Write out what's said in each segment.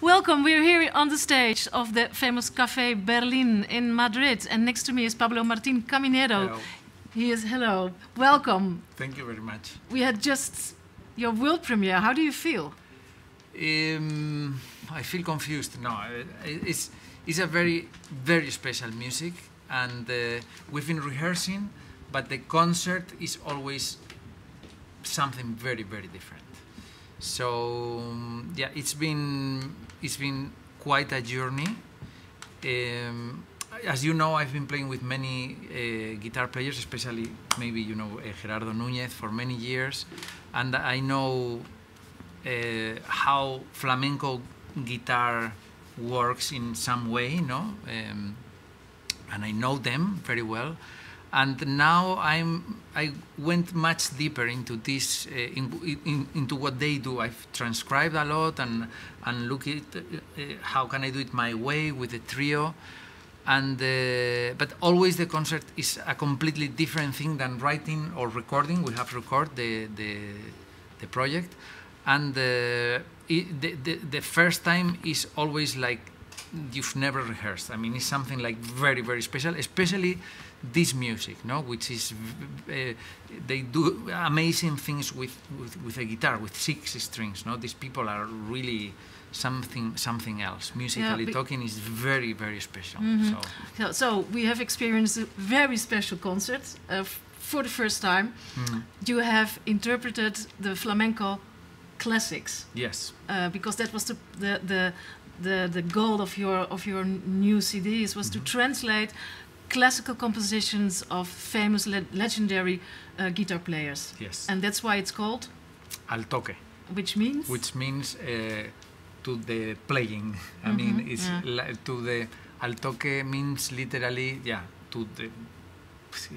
Welcome. We're here on the stage of the famous Café Berlin in Madrid, and next to me is Pablo Martin Caminero. Hello. He is hello. Welcome. Thank you very much. We had just your world premiere. How do you feel? I feel confused. No, it's a very special music, and we've been rehearsing, but the concert is always something very different. So yeah, it's been quite a journey. As you know, I've been playing with many guitar players, especially maybe you know Gerardo Núñez for many years, and I know how flamenco guitar works in some way, no? And I know them very well. And now I went much deeper into this, into what they do. I've transcribed a lot and look at how can I do it my way with the trio. And but always the concert is a completely different thing than writing or recording. We have recorded the project, and the first time is always like you've never rehearsed. I mean, it's something like very special, especially this music, no, which is they do amazing things with a guitar with 6 strings. No, these people are really something else. Musically talking is very special. Mm-hmm. So we have experienced a very special concert for the first time. Mm-hmm. You have interpreted the flamenco classics. Yes, because that was the goal of your new CDs was to translate classical compositions of famous legendary guitar players. Yes, and that's why it's called Al Toque, which means to the playing. I mean, it's to the Al Toque means literally, to the.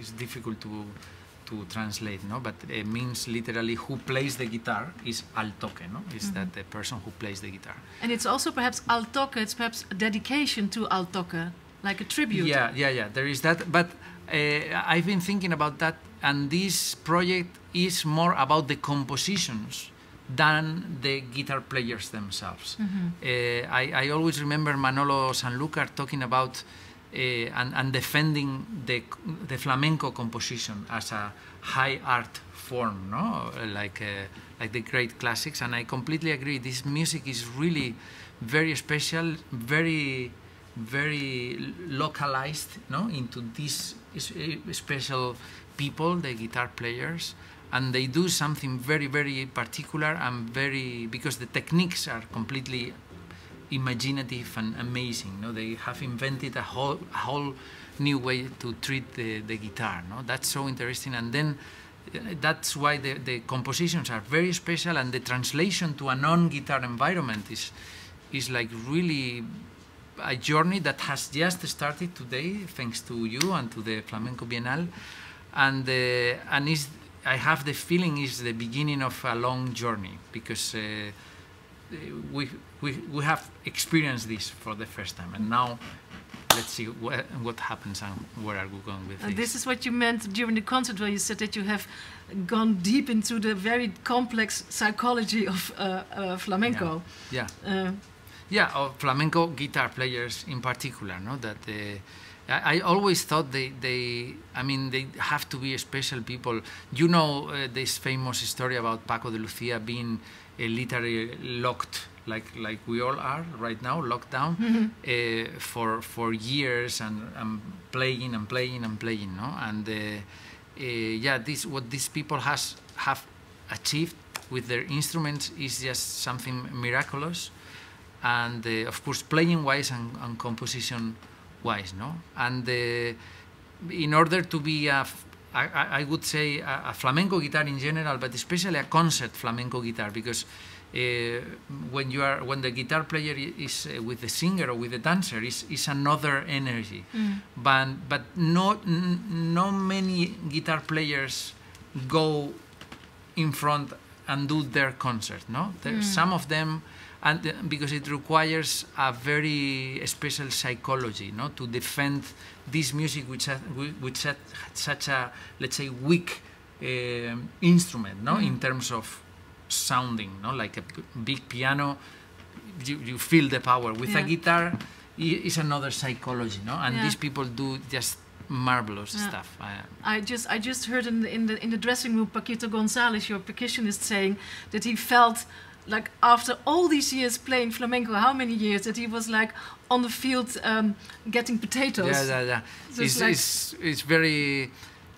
It's difficult to translate, no, but it means literally who plays the guitar is Al Toque, no, is that the person who plays the guitar. And it's also perhaps Al Toque. It's perhaps a dedication to Al Toque, like a tribute. Yeah. There is that, but I've been thinking about that, and this project is more about the compositions than the guitar players themselves. I always remember Manolo Sanlúcar talking about and defending the flamenco composition as a high art form, no, like the great classics, and I completely agree. This music is really very special, very localized, no, into these special people, the guitar players, and they do something very particular and because the techniques are completely imaginative and amazing. No, they have invented a whole new way to treat the guitar. No, that's so interesting, and then that's why the compositions are very special, and the translation to a non-guitar environment is like really a journey that has just started today, thanks to you and to the Flamenco Biënnale, and I have the feeling is the beginning of a long journey, because we have experienced this for the first time, and now let's see what happens and where are we going with this. This is what you meant during the concert, where you said that you have gone deep into the very complex psychology of flamenco. Of flamenco guitar players in particular, no? That I always thought they have to be special people. You know this famous story about Paco de Lucía being literally locked, like we all are right now, locked down for years, and playing, no? And what these people have achieved with their instruments is just something miraculous, and of course playing wise and composition wise, no? And in order to be I would say a flamenco guitar in general, but especially a concert flamenco guitar, because when the guitar player is with the singer or with the dancer, is another energy. But not many guitar players go in front and do their concert, no? Some of them, and because it requires a very special psychology, no, to defend this music, which such a, let's say, weak instrument, no, in terms of sounding, no, like a big piano you feel the power. With a guitar, it's another psychology, no? And these people do just marvelous stuff. I just heard in the dressing room Paquito Gonzalez, your percussionist, saying that he felt like after all these years playing flamenco, how many years, that he was like on the field getting potatoes. So it's very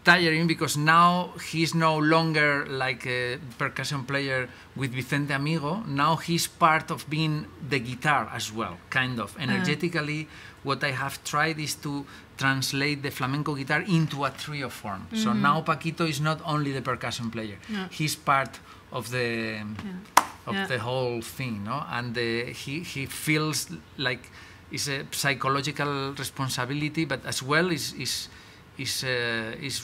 tiring, because now he's no longer like a percussion player with Vicente Amigo. Now he's part of being the guitar as well, kind of. Energetically, what I have tried is to translate the flamenco guitar into a trio form. So now Paquito is not only the percussion player. He's part of the the whole thing, no? And he feels like it's a psychological responsibility, but as well is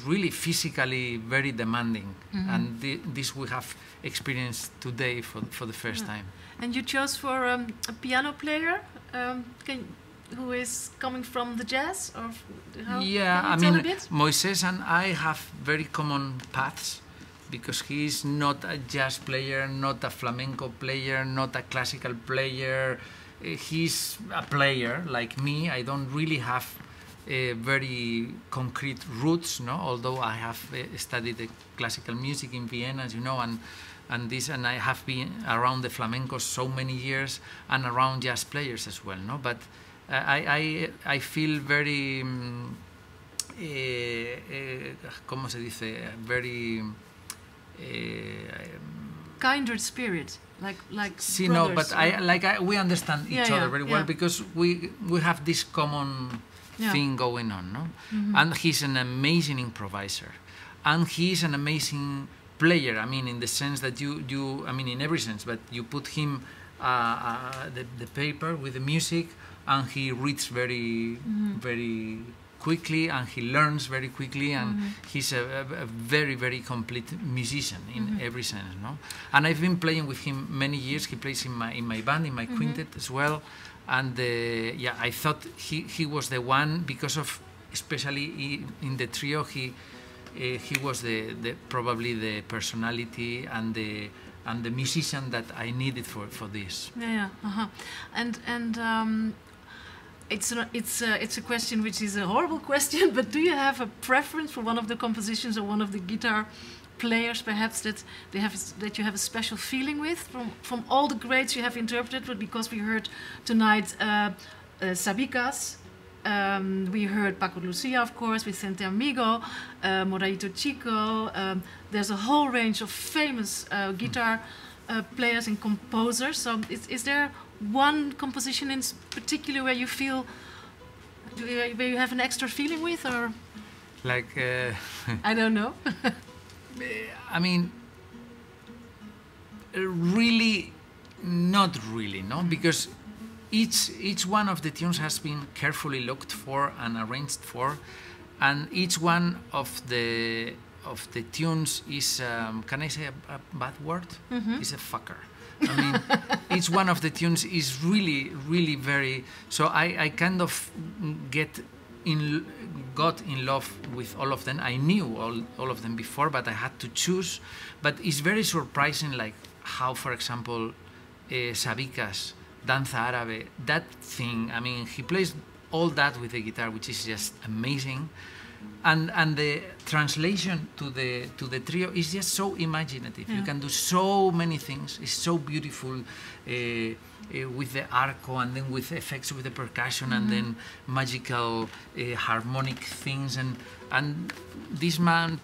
really physically very demanding. And this we have experienced today for the first time. And you chose for a piano player who is coming from the jazz, or how? Yeah, can you tell a bit? Moises and I have very common paths, because he's not a jazz player, not a flamenco player, not a classical player. He's a player like me. I don't really have very concrete roots, no? Although I have studied the classical music in Vienna, as you know, and I have been around the flamenco so many years, and around jazz players as well, no? But I feel very ¿cómo se dice? Very kindred spirit, like see, no, but we understand each other very well, because we have this common thing going on, no? And he's an amazing improviser, and he's an amazing player. I mean, in the sense that I mean, in every sense, but you put him the paper with the music, and he reads very quickly, and he learns very quickly, and he's a very, very complete musician in every sense, no? And I've been playing with him many years. He plays in my band, in my quintet as well. And I thought he was the one, because of, especially in the trio, he was probably the personality and the musician that I needed for this. And it's a question which is a horrible question, but do you have a preference for one of the compositions or one of the guitar players, perhaps, that you have a special feeling with from all the greats you have interpreted? But because we heard tonight Sabicas, we heard Paco de Lucia, of course, Vicente Amigo, Moraito Chico. There's a whole range of famous guitar players and composers. So is there one composition in particular where you feel, where you have an extra feeling with, or like I don't know. I mean, really, not really, no, because each one of the tunes has been carefully looked for and arranged for, and each one of the tunes is can I say a bad word? Is a fucker. I mean, each one of the tunes is really, really very. So I kind of got in love with all of them. I knew all of them before, but I had to choose. But it's very surprising, like how, for example, Sabicas, Danza Árabe, that thing. I mean, he plays all that with the guitar, which is just amazing. And the translation to the trio is just so imaginative. You can do so many things. It's so beautiful with the arco, and then with effects with the percussion, and then magical harmonic things. And this man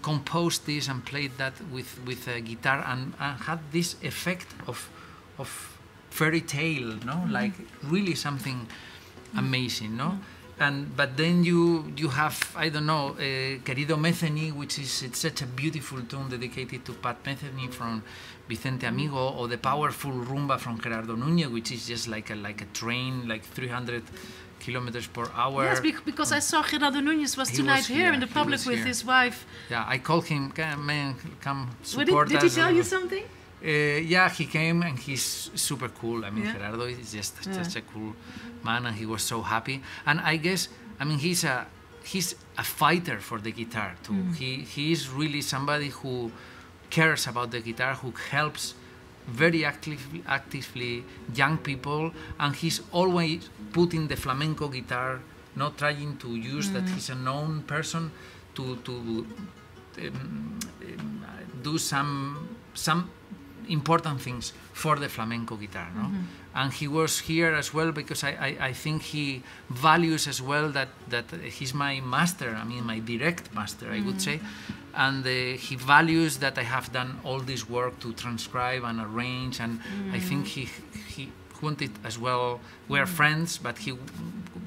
composed this and played that with a guitar, and had this effect of fairy tale, no? Like really something amazing, no? But then you have, I don't know, Querido Metheny, which is such a beautiful tune dedicated to Pat Metheny from Vicente Amigo, or the powerful rumba from Gerardo Núñez, which is just like a train, like 300 kilometers per hour. Yes, because I saw Gerardo Núñez was tonight here in the public with his wife. Yeah, I called him, man, come support us. Did he tell you something? Yeah, he came, and he's super cool. I mean, Gerardo is just such a cool man, and he was so happy. And I guess, I mean, he's a fighter for the guitar too. He is really somebody who cares about the guitar, who helps very actively young people, and he's always putting the flamenco guitar, not trying to use that he's a known person to do some important things for the flamenco guitar, no? And he was here as well because I think he values as well that he's my master, I mean my direct master, I would say, and he values that I have done all this work to transcribe and arrange, and I think he wanted as well, we're friends, but he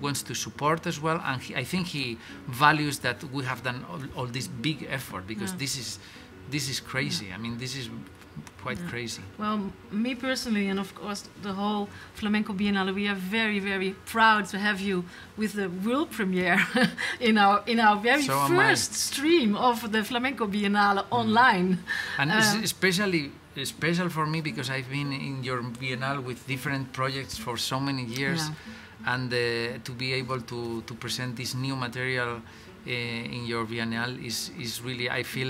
wants to support as well, and I think he values that we have done all this big effort, because this is crazy. I mean, this is quite crazy. Well, me personally, and of course the whole Flamenco Biënnale, we are very, very proud to have you with the world premiere in our very first stream of the Flamenco Biënnale online. And it's especially special for me because I've been in your Biennale with different projects for so many years, and to be able to present this new material in your Biennale is really, I feel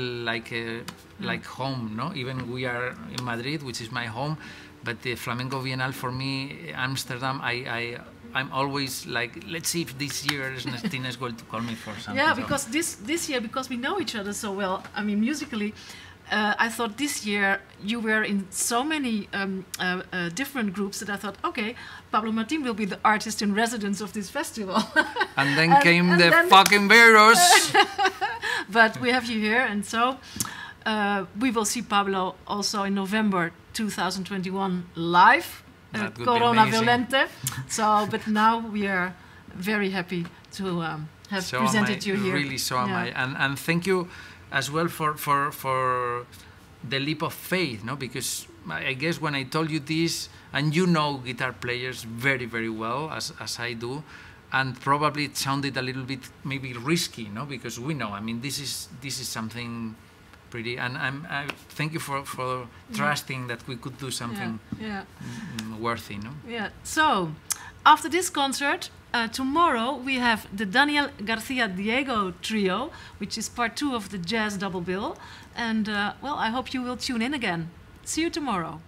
like home, no? Even we are in Madrid, which is my home, but the Flamenco Biennale for me, Amsterdam, I'm always like, let's see if this year Ernestina is going to call me for something. Yeah, because this year, because we know each other so well, I mean, musically, I thought this year you were in so many different groups that I thought, okay, Pablo Martin will be the artist in residence of this festival. And then came the fucking virus. But we have you here, and so we will see Pablo also in November 2021 live. Corona Violente. So, but now we are very happy to have presented you here. Really, so am I. And thank you as well for the leap of faith, no? Because I guess when I told you this, and you know guitar players very, very well, as I do, and probably it sounded a little bit maybe risky, no? Because we know, I mean, this is something pretty, and I thank you for trusting that we could do something worthy, no? Yeah. So after this concert, tomorrow we have the Daniel Garcia Diego trio, which is part 2 of the jazz double bill, and well, I hope you will tune in again. See you tomorrow.